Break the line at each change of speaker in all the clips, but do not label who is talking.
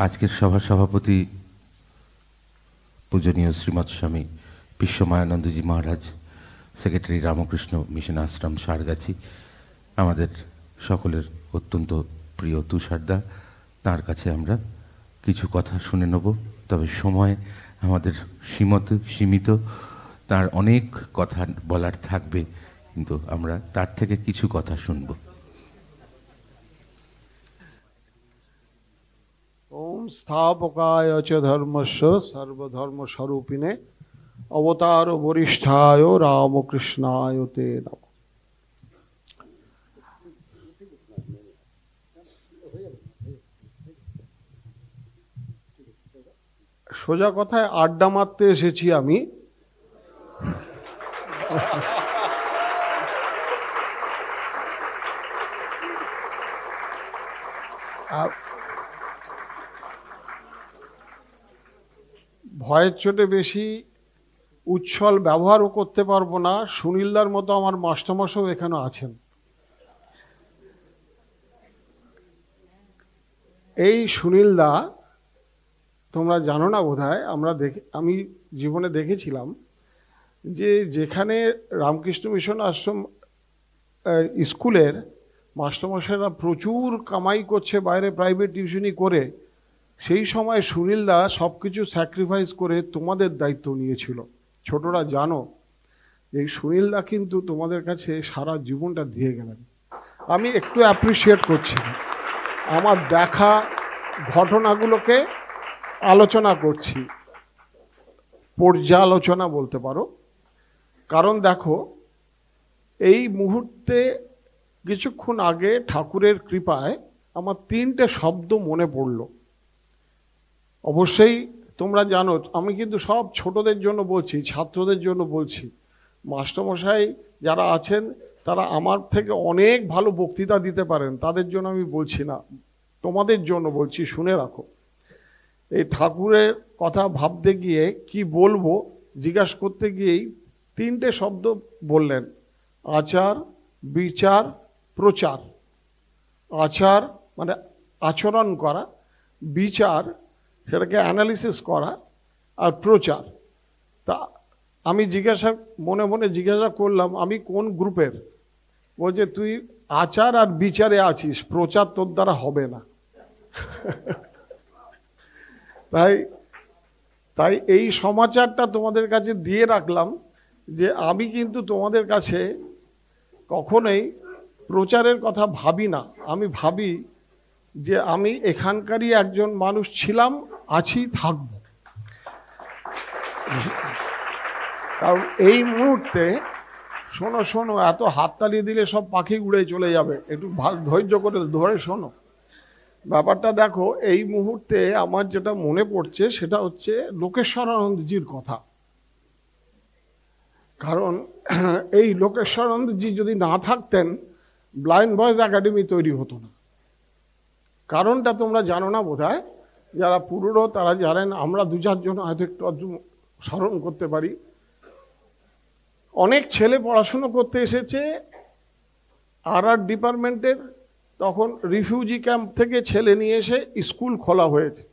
আজকের সভার সভাপতি পূজনীয় শ্রীমৎ স্বামী বিশ্বমায়ানন্দজি মহারাজ, সেক্রেটারি রামকৃষ্ণ মিশন আশ্রম সারগাছি, আমাদের সকলের অত্যন্ত প্রিয় তুষারদা, তার কাছে আমরা কিছু কথা শুনে নেব। তবে সময় আমাদের সীমিত, তার অনেক কথা বলার থাকবে, কিন্তু আমরা তার থেকে কিছু কথা শুনব।
ওম স্থাপকায় চ ধর্মস্য সর্বধর্মস্বরূপিণে অবতার বরিষ্ঠায় রামকৃষ্ণায় তে নমঃ। সোজা কথায় আড্ডা মারতে এসেছি আমি। ভয়ের চোটে বেশি উচ্ছল ব্যবহারও করতে পারবো না। সুনীলদার মতো আমার মাস্টারমশাইও এখানে আছেন। এই সুনীলদা তোমরা জানো না বোধহয়, আমি জীবনে দেখেছিলাম যে যেখানে রামকৃষ্ণ মিশন আশ্রম স্কুলের মাস্টারমশাইরা প্রচুর কামাই করছে বাইরে প্রাইভেট টিউশনি করে, সেই সময় সুনীলদা সব কিছু স্যাক্রিফাইস করে তোমাদের দায়িত্ব নিয়েছিল। ছোটরা জানো এই সুনীলদা কিন্তু তোমাদের কাছে সারা জীবনটা দিয়ে গেলেন। আমি একটু অ্যাপ্রিসিয়েট করছি, আমার দেখা ঘটনাগুলোকে আলোচনা করছি, পর্যালোচনা বলতে পারো। কারণ দেখো, এই মুহূর্তে কিছুক্ষণ আগে ঠাকুরের কৃপায় আমার 3টে শব্দ মনে পড়ল। অবশ্যই তোমরা জানো, আমি কিন্তু সব ছোটদের জন্য বলছি, ছাত্রদের জন্য বলছি। মাস্টারমশাই যারা আছেন তারা আমার থেকে অনেক ভালো বক্তৃতা দিতে পারেন, তাদের জন্য আমি বলছি না, তোমাদের জন্য বলছি, শুনে রাখো। এই ঠাকুরের কথা ভাবতে গিয়ে কি বলবো জিজ্ঞাসা করতে গিয়েই 3টে শব্দ বললেন: আচার, বিচার, প্রচার। আচার মানে আচরণ করা, বিচার সেটাকে অ্যানালিসিস করা, আর প্রচার। তা আমি মনে মনে জিজ্ঞাসা করলাম, আমি কোন গ্রুপের? বলছে তুই আচার আর বিচারে আছিস, প্রচার তোর দ্বারা হবে না। তাই এই সমাচারটা তোমাদের কাছে দিয়ে রাখলাম যে আমি কিন্তু তোমাদের কাছে কখনোই প্রচারের কথা ভাবি না। আমি ভাবি যে আমি এখানকারই একজন মানুষ ছিলাম, আছি, থাকব। কারণ এই মুহূর্তে শোনো, এত হাততালি দিলে সব পাখি উড়ে চলে যাবে, একটু ধৈর্য করে ধরে শোনো। ব্যাপারটা দেখো, এই মুহূর্তে আমার যেটা মনে পড়ছে সেটা হচ্ছে লোকেশ্বরানন্দজির কথা। কারণ এই লোকেশ্বরানন্দজি যদি না থাকতেন, ব্লাইন্ড বয়েজ একাডেমি তৈরি হতো না। কারণটা তোমরা জানো না বোধহয়, যারা পুরনো তারা জানেন, আমরা 2-4 জন হয়তো একটু স্মরণ করতে পারি। অনেক ছেলে পড়াশুনো করতে এসেছে আর ডিপার্টমেন্টের, তখন রিফিউজি ক্যাম্প থেকে ছেলে নিয়ে এসে স্কুল খোলা হয়েছে।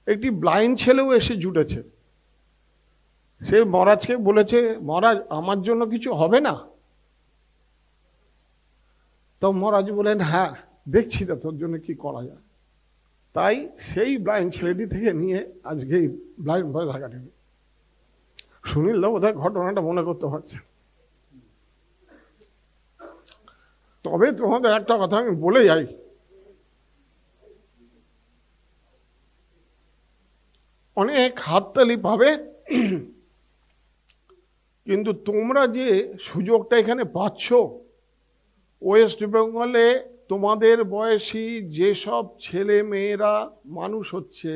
একটি ব্লাইন্ড ছেলেও এসে জুটেছে। সে মহারাজকে বলেছে, মহারাজ আমার জন্য কিছু হবে না? তো মহারাজ বলেন, হ্যাঁ দেখছি না তোর জন্য কি করা যায়। তাই সেই ব্লাইন্ড ছেলেটি থেকে নিয়ে আজকে এই ব্লাইন্ড বয়েজ একাডেমি। সুনীল দা বোধহয় ঘটনাটা মনে করতে পারছে। তবে তোমাদের একটা কথা আমি বলে যাই, অনেক হাততালি পাবে, কিন্তু তোমরা যে সুযোগটা এখানে পাচ্ছ, ওয়েস্ট বেঙ্গলে তোমাদের বয়সী যেসব ছেলে মেয়েরা মানুষ হচ্ছে,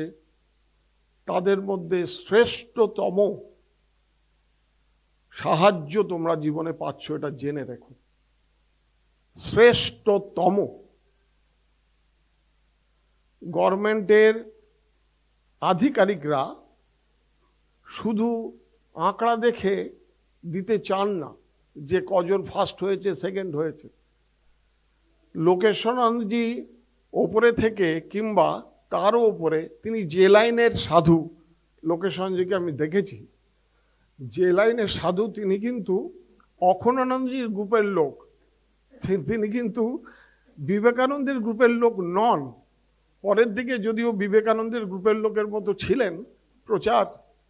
তাদের মধ্যে শ্রেষ্ঠতম সাহায্য তোমরা জীবনে পাচ্ছ, এটা জেনে রেখো। শ্রেষ্ঠতম। গভর্নমেন্টের আধিকারিকরা শুধু আঁকড়া দেখে দিতে চান না যে কজন ফার্স্ট হয়েছে, সেকেন্ড হয়েছে। লোকেশ্বরানন্দজি ওপরে থেকে কিংবা তারও উপরে তিনি যে লাইনের সাধু, লোকেশনজিকে আমি দেখেছি, যে লাইনের সাধু তিনি কিন্তু অখণ্ডানন্দজির গ্রুপের লোক, তিনি কিন্তু বিবেকানন্দের গ্রুপের লোক নন। পরের দিকে যদিও বিবেকানন্দের গ্রুপের লোকের মতো ছিলেন, প্রচার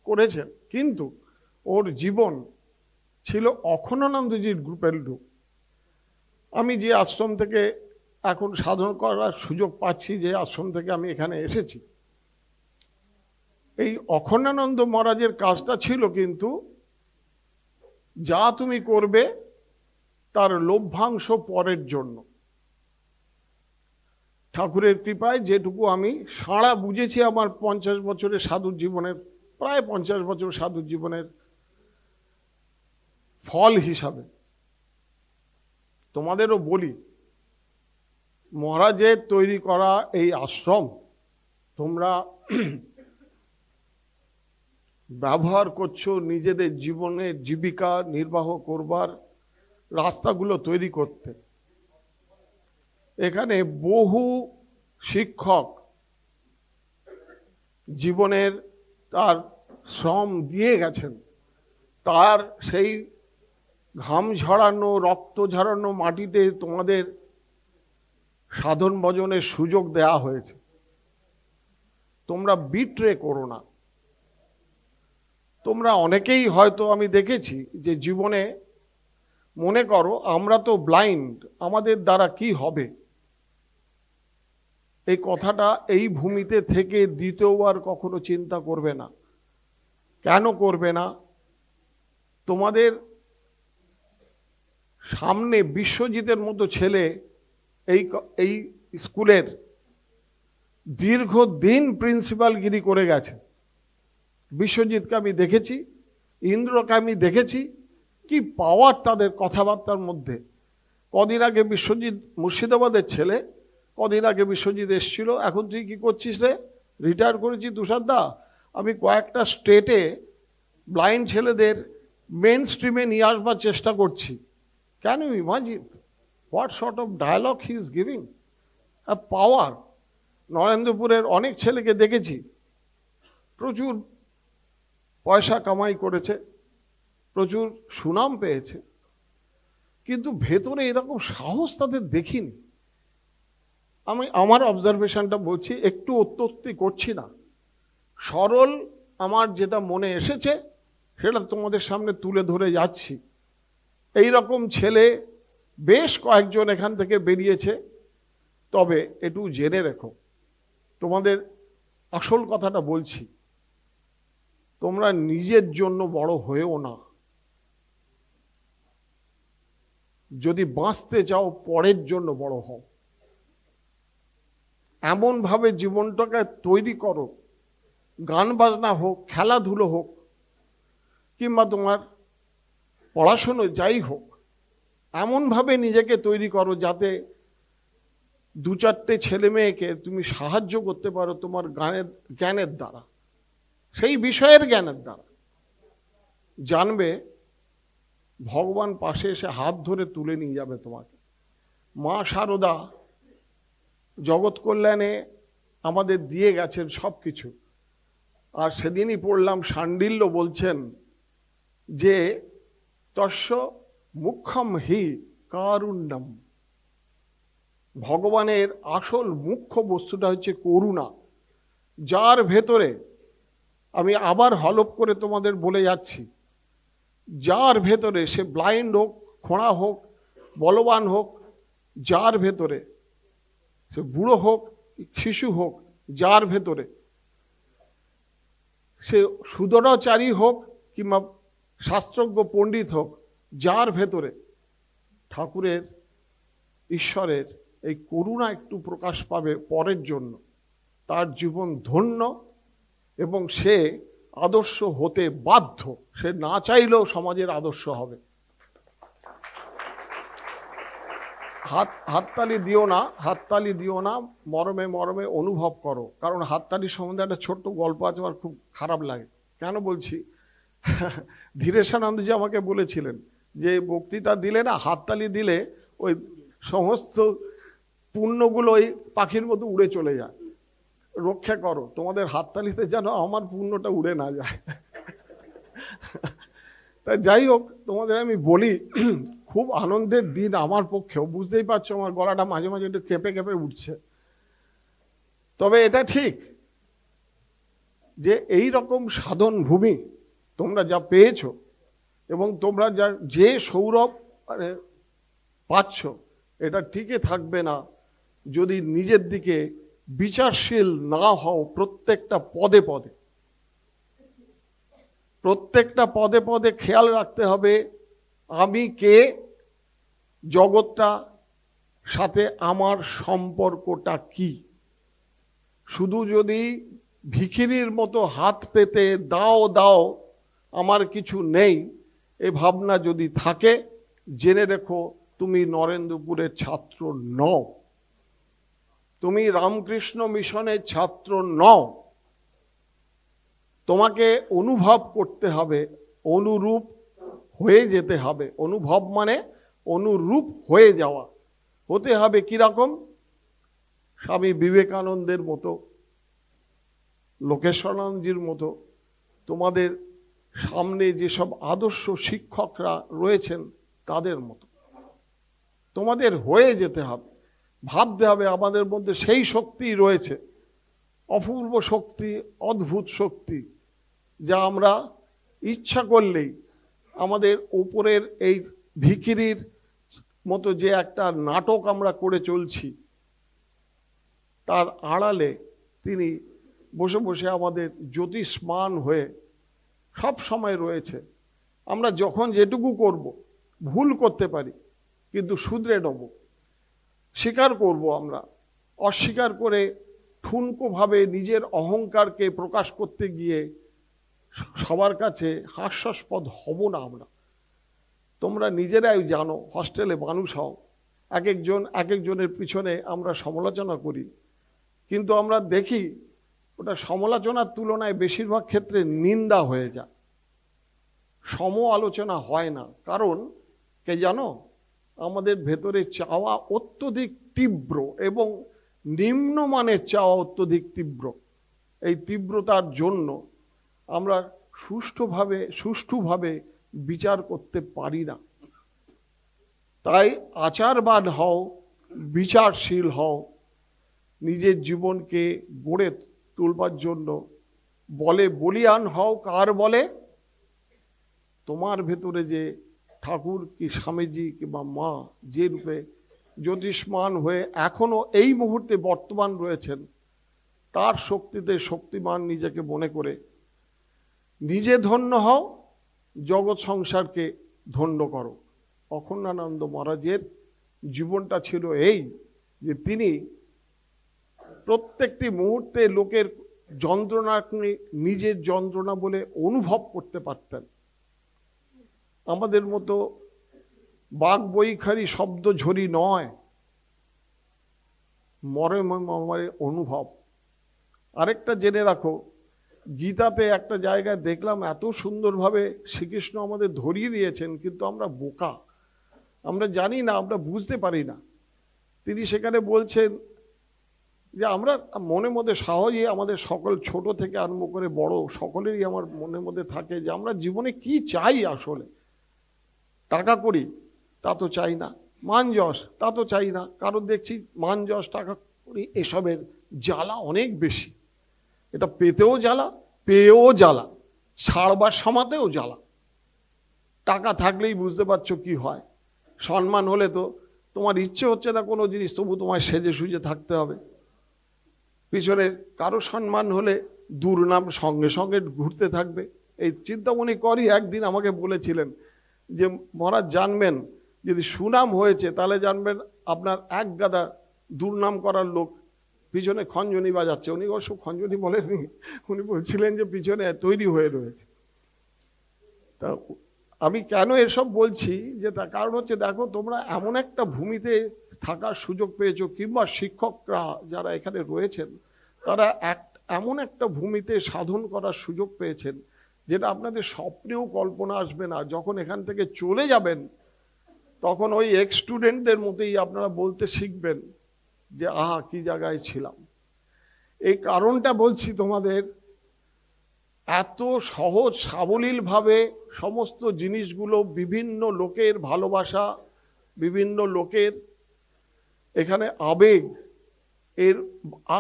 করেছেন, কিন্তু ওর জীবন ছিল অখণ্ডানন্দজির গ্রুপের লোক। আমি যে আশ্রম থেকে এখন সাধন করার সুযোগ পাচ্ছি, যে আশ্রম থেকে আমি এখানে এসেছি, এই অখণ্ডানন্দ মহারাজের কাজটা ছিল কিন্তু যা তুমি করবে তার লভ্যাংশ পরের জন্য। ঠাকুরের কৃপায় যেটুকু আমি সারা বুঝেছি আমার 50 বছরের সাধুর জীবনের, প্রায় 50 বছর সাধুর জীবনের ফল হিসাবে তোমাদেরও বলি, মহারাজের তৈরি করা এই আশ্রম তোমরা ব্যবহার করছো নিজেদের জীবনের জীবিকা নির্বাহ করবার রাস্তাগুলো তৈরি করতে। এখানে বহু শিক্ষক জীবনের তার শ্রম দিয়ে গেছেন, তার সেই ঘাম ঝরানো রক্ত ঝরানো মাটিতে তোমাদের সাধন ভজনের সুযোগ দেয়া হয়েছে। তোমরা বিট্রে করো না। তোমরা অনেকেই হয়তো আমি দেখেছি যে জীবনে মনে করো আমরা তো ব্লাইন্ড, আমাদের দ্বারা কি হবে, এই কথাটা এই ভূমিতে থেকে দ্বিতীয়বার কখনো চিন্তা করবে না। কেন করবে না? তোমাদের সামনে বিশ্বজিতের মতো ছেলে এই স্কুলের দীর্ঘদিন প্রিন্সিপালগিরি করে গেছে। বিশ্বজিৎকে আমি দেখেছি, ইন্দ্রকে আমি দেখেছি, কি পাওয়ার তাদের কথাবার্তার মধ্যে। কদিন আগে বিশ্বজিৎ, মুর্শিদাবাদের ছেলে, কদিন আগে বিশ্বজিৎ এসেছিল, এখন তুই কি করছিস রে? রিটায়ার করেছি তুষারদা, আমি কয়েকটা স্টেটে ব্লাইন্ড ছেলেদের মেন স্ট্রিমে নিয়ে আসবার চেষ্টা করছি। Can you imagine what sort of dialogue he is giving? A power. নরেন্দ্রপুরের অনেক ছেলেকে দেখেছি, প্রচুর পয়সা কামাই করেছে, প্রচুর সুনাম পেয়েছে, কিন্তু ভেতরে এরকম সাহস তাদের দেখিনি। আমি আমার অবজারভেশনটা বলছি, একটু অত্যুক্তি করছি না, সরল আমার যেটা মনে এসেছে সেটা তোমাদের সামনে তুলে ধরে যাচ্ছি। এই রকম ছেলে বেশ কয়েকজন এখান থেকে বেরিয়েছে। তবে একটু জেনে রেখো, তোমাদের আসল কথাটা বলছি, তোমরা নিজের জন্য বড় হয়েও না। যদি বাঁচতে চাও পরের জন্য বড় হও। এমনভাবে জীবনটাকে তৈরি করো, গান বাজনা হোক, খেলাধুলো হোক, কিংবা তোমার পড়াশুনো যাই হোক, এমনভাবে নিজেকে তৈরি করো যাতে দু চারটে ছেলে মেয়েকে তুমি সাহায্য করতে পারো তোমার জ্ঞানের দ্বারা, সেই বিষয়ের জ্ঞানের দ্বারা। জানবে ভগবান পাশে এসে হাত ধরে তুলে নিয়ে যাবে তোমাকে। মা শারদা জগৎ কল্যাণে আমাদের দিয়ে গেছেন সব কিছু। আর সেদিনই পড়লাম শাণ্ডিল্য বলছেন যে তস্য মুখ্যম হি কারুণ্যম, ভগবানের আসল মুখ্য বস্তুটা হচ্ছে করুণা, যার ভেতরে, আমি আবার হলপ করে তোমাদের বলে যাচ্ছি, যার ভেতরে সে ব্লাইন্ড হোক, খোঁড়া হোক, বলবান হোক, যার ভেতরে সে বুড়ো হোক, শিশু হোক, যার ভেতরে সে সুদরাচারী হোক কিংবা শাস্ত্রজ্ঞ পণ্ডিত হোক, যার ভেতরে ঠাকুরের, ঈশ্বরের এই করুণা একটু প্রকাশ পাবে পরের জন্য, তার জীবন ধন্য এবং সে আদর্শ হতে বাধ্য। সে না চাইলেও সমাজের আদর্শ হবে। হাততালি দিও না, হাততালি দিও না, মরমে মরমে অনুভব করো। কারণ হাততালি সম্বন্ধে একটা ছোট্ট গল্প আছে, আমার খুব খারাপ লাগে। কেন বলছি, ধীরেশানন্দজি আমাকে বলেছিলেন যে বক্তৃতা দিলে না, হাততালি দিলে ওই সমস্ত পুণ্যগুলো ওই পাখির মতো উড়ে চলে যায়। রক্ষা করো, তোমাদের হাততালিতে যেন আমার পুণ্যটা উড়ে না যায়। তা যাই হোক, তোমাদের আমি বলি, খুব আনন্দের দিন আমার পক্ষেও, বুঝতেই পারছো আমার গলাটা মাঝে মাঝে একটু কেঁপে কেঁপে উঠছে। তবে এটা ঠিক যে এই রকম সাধন ভূমি তোমরা যা পেয়েছো এবং তোমরা যা যে সৌরভ পাচ্ছ, এটা টিকে থাকবে না যদি নিজের দিকে বিচারশীল না হও। প্রত্যেকটা পদে পদে, প্রত্যেকটা পদে পদে খেয়াল রাখতে হবে আমি কে, জগৎটা সাথে আমার সম্পর্কটা কি। শুধু যদি ভিখিরির মতো হাত পেতে দাও দাও আমার কিছু নেই, এ ভাবনা যদি থাকে, জেনে রেখো তুমি নরেন্দ্রপুরের ছাত্র নও, তুমি রামকৃষ্ণ মিশনের ছাত্র নও। তোমাকে অনুভব করতে হবে, অনুরূপ হয়ে যেতে হবে। অনুভব মানে অনুরূপ হয়ে যাওয়া। হতে হবে কিরকম? স্বামী বিবেকানন্দের মতো, লোকেশ্বরানন্দজির মতো, তোমাদের সামনে যেসব আদর্শ শিক্ষকরা রয়েছেন তাদের মতো তোমাদের হয়ে যেতে হবে। ভাবতে হবে আমাদের মধ্যে সেই শক্তি রয়েছে, অপূর্ব শক্তি, অদ্ভুত শক্তি, যা আমরা ইচ্ছা করলেই আমাদের উপরের এই ভিখিরির মতো যে একটা নাটক আমরা করে চলছি, তার আড়ালে তিনি বসে বসে আমাদের জ্যোতিষ্মান হয়ে সব সময় রয়েছে। আমরা যখন যেটুকু করব, ভুল করতে পারি কিন্তু শুধরে নেব, স্বীকার করব। আমরা অস্বীকার করে ঠুনকোভাবে নিজের অহংকারকে প্রকাশ করতে গিয়ে সবার কাছে হাস্যাস্পদ হব না আমরা। তোমরা নিজেরাই জানো, হস্টেলে মানুষ হও, এক একজনের পিছনে আমরা সমালোচনা করি, কিন্তু আমরা দেখি ওটা সমালোচনার তুলনায় বেশিরভাগ ক্ষেত্রে নিন্দা হয়ে যায়, সম আলোচনা হয় না। কারণ কে জানো, আমাদের ভেতরে চাওয়া অত্যধিক তীব্র এবং নিম্নমানের চাওয়া অত্যধিক তীব্র। এই তীব্রতার জন্য আমরা সুষ্ঠুভাবে বিচার করতে পারি না। তাই আচারবান হও, বিচারশীল হও, নিজের জীবনকে গড়ে তুলবার জন্য বলে বলিয়ান হও। কার বলে? তোমার ভেতরে যে ঠাকুর কি স্বামীজি কিংবা মা যে রূপে জ্যোতিষ্মান হয়ে এখনো এই মুহূর্তে বর্তমান রয়েছেন, তার শক্তিতে শক্তিমান নিজেকে মনে করে নিজে ধন্য হও, জগৎ সংসারকে ধন্য করো। অখণ্ডানন্দ মহারাজের জীবনটা ছিল এই যে তিনি প্রত্যেকটি মুহূর্তে লোকের যন্ত্রণাকে নিজের যন্ত্রণা বলে অনুভব করতে পারতেন। আমাদের মতো বাঘ বৈখারি শব্দ ঝরি নয়, মরে মরে অনুভব। আরেকটা জেনে রাখো, গীতাতে একটা জায়গায় দেখলাম এত সুন্দরভাবে শ্রীকৃষ্ণ আমাদের ধরিয়ে দিয়েছেন, কিন্তু আমরা বোকা, আমরা জানি না, আমরা বুঝতে পারি না। তিনি সেখানে বলছেন যে আমরা মনের মধ্যে সহজেই আমাদের সকল ছোট থেকে আরম্ভ করে বড় সকলেরই আমার মনের মধ্যে থাকে যে আমরা জীবনে কি চাই। আসলে টাকা করি তা তো চাই না, মান যশ তা তো চাই না, কারণ দেখছি মান যশ টাকা করি এসবের জ্বালা অনেক বেশি। এটা পেতেও জ্বালা, পেয়েও জ্বালা, ছাড়বার সমাতেও জ্বালা। টাকা থাকলেই বুঝতে পারছো কি হয়। সম্মান হলে তো তোমার ইচ্ছে হচ্ছে না কোনো জিনিস, তবু তোমায় সেজে সুজে থাকতে হবে। পিছনে কারো সম্মান হলে দুর্নাম সঙ্গে সঙ্গে ঘুরতে থাকবে। এই চিন্তামণি করি একদিন আমাকে বলেছিলেন যে মহারাজ জানবেন, যদি সুনাম হয়েছে তাহলে জানবেন আপনার এক গাদা দুর্নাম করার লোক পিছনে খঞ্জনি বাজাচ্ছে। উনি অবশ্য খঞ্জনি বলেননি, উনি বলছিলেন যে পিছনে তৈরি হয়ে রয়েছে। তা আমি কেন এসব বলছি, যে তার কারণ হচ্ছে দেখো তোমরা এমন একটা ভূমিতে থাকার সুযোগ পেয়েছো, কিংবা শিক্ষকরা যারা এখানে রয়েছেন তারা এমন একটা ভূমিতে সাধন করার সুযোগ পেয়েছেন যেটা আপনাদের স্বপ্নেও কল্পনা আসবে না। যখন এখান থেকে চলে যাবেন তখন ওই এক্স স্টুডেন্টদের মতোই আপনারা বলতে শিখবেন যে আহা কি জায়গায় ছিলাম। এই কারণটা বলছি তোমাদের, এত সহজ সাবলীলভাবে সমস্ত জিনিসগুলো, বিভিন্ন লোকের ভালোবাসা, বিভিন্ন লোকের এখানে আবেগ, এর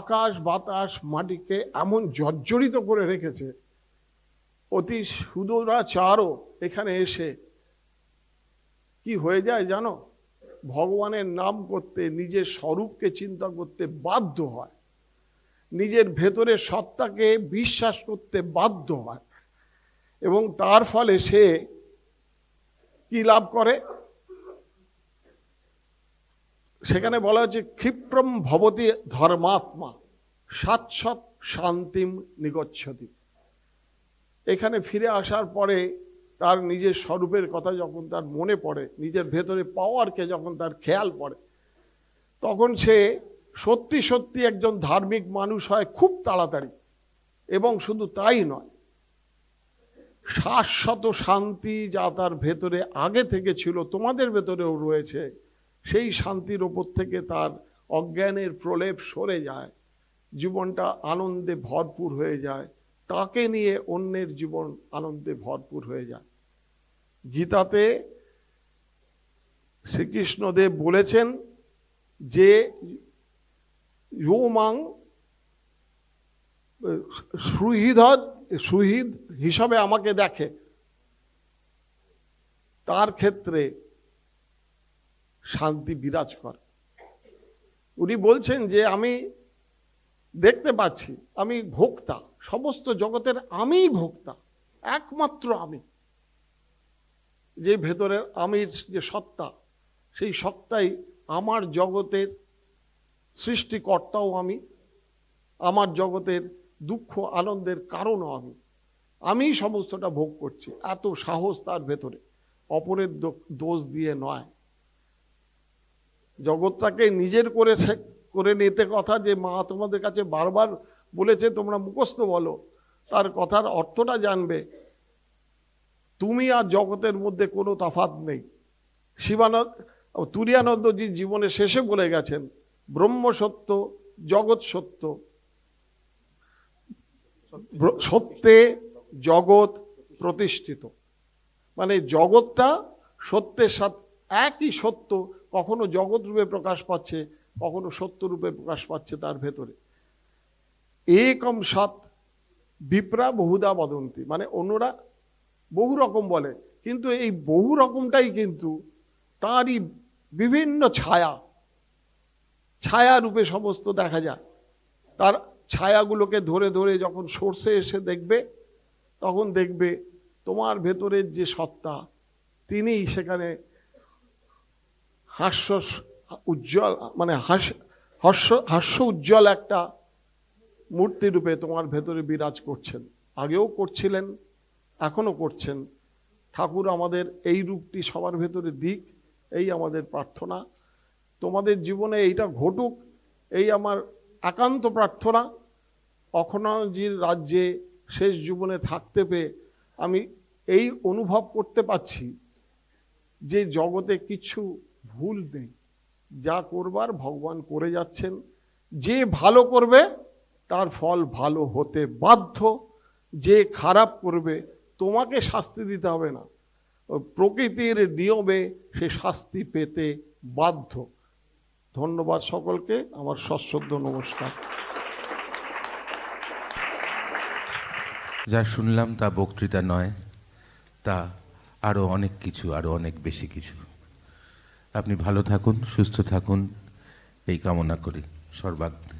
আকাশ বাতাস মাটিকে এমন জর্জরিত করে রেখেছে। অতি সুদূরাচারও এখানে এসে কি হয়ে যায় জানো, ভগবানের নাম করতে, নিজের স্বরূপকে চিন্তা করতে বাধ্য হয়, নিজের ভেতরের সত্তাকে বিশ্বাস করতে বাধ্য হয়, এবং তার ফলে সে কি লাভ করে, সেখানে বলা হচ্ছে ক্ষিপ্রম ভবতি ধর্মাত্মা শাশ্বত শান্তিম নিগচ্ছতি। এখানে ফিরে আসার পরে তার নিজের স্বরূপের কথা যখন তার মনে পড়ে, নিজের ভেতরে পাওয়ারকে যখন তার খেয়াল পড়ে, তখন সে সত্যি সত্যি একজন ধার্মিক মানুষ হয় খুব তাড়াতাড়ি। এবং শুধু তাই নয়, শাশ্বত শান্তি যা তার ভেতরে আগে থেকে ছিল, তোমাদের ভেতরেও রয়েছে, সেই শান্তির ওপর থেকে তার অজ্ঞানের প্রলেপ সরে যায়, জীবনটা আনন্দে ভরপুর হয়ে যায়, তাকে নিয়ে অন্যের জীবন আনন্দে ভরপুর হয়ে যায়। গীতাতে শ্রীকৃষ্ণদেব বলেছেন যে ইয়মাং সুহৃদ হিসাবে আমাকে দেখে, তার ক্ষেত্রে শান্তি বিরাজ করে। উনি বলছেন যে আমি দেখতে পাচ্ছি, আমি ভোক্তা, সমস্ত জগতের আমিই ভোক্তা, একমাত্র আমি। যে ভেতরের আমির যে সত্তা, সেই সত্তাই আমার জগতের সৃষ্টিকর্তাও আমি, আমার জগতের দুঃখ আনন্দের কারণও আমি সমস্তটা ভোগ করছি। এত সাহস তার ভেতরে, অপরের দোষ দিয়ে নয়। জগৎটাকে নিজের করে নিতে কথা, যে মা তোমাদের কাছে বারবার বলেছে তোমরা মুখস্থ বলো, তার কথার অর্থটা জানবে। তুমি আর জগতের মধ্যে কোনো তফাৎ নেই। তুরীয়ানন্দজি জীবনে শেষে বলে গেছেন, ব্রহ্ম সত্য, জগৎ সত্য, সত্যে জগৎ প্রতিষ্ঠিত। মানে জগৎটা সত্যের সাথে একই সত্য, কখনো জগৎ রূপে প্রকাশ পাচ্ছে, কখনো সত্য রূপে প্রকাশ পাচ্ছে তার ভেতরে। একম সৎ বিপ্রা বহুদা বদন্তি, মানে অন্যরা বহু রকম বলে, কিন্তু এই বহু রকমটাই কিন্তু তারই বিভিন্ন ছায়া রূপে সমস্ত দেখা যায়। তার ছায়াগুলোকে ধরে ধরে যখন সোর্সে এসে দেখবে, তখন দেখবে তোমার ভেতরের যে সত্তা, তিনিই সেখানে হাস্য উজ্জ্বল, মানে হাস্য উজ্জ্বল একটা মূর্তি রূপে তোমার ভেতরে বিরাজ করছেন। আগেও করছিলেন, এখনো করছেন। ঠাকুর আমাদের এই রূপটি সবার ভেতরে দিক, এই আমাদের প্রার্থনা। তোমাদের জীবনে এইটা ঘটুক, এই আমার একান্ত প্রার্থনা। অখণ্ডজির রাজ্যে শেষ জীবনে থাকতে পেয়ে আমি এই অনুভব করতে পারছি যে জগতে কিছু ভুল নেই, যা করবার ভগবান করে যাচ্ছেন। যে ভালো করবে তার ফল ভালো হতে বাধ্য, যে খারাপ করবে তোমাকে শাস্তি দিতে হবে না, প্রকৃতির নিয়মে সে শাস্তি পেতে বাধ্য। ধন্যবাদ সকলকে, আমার সশ্রদ্ধ নমস্কার।
যা শুনলাম তা বক্তৃতা নয়, তা আরও অনেক কিছু, আরও অনেক বেশি কিছু। আপনি ভালো থাকুন, সুস্থ থাকুন, এই কামনা করি সর্বাগ্রে।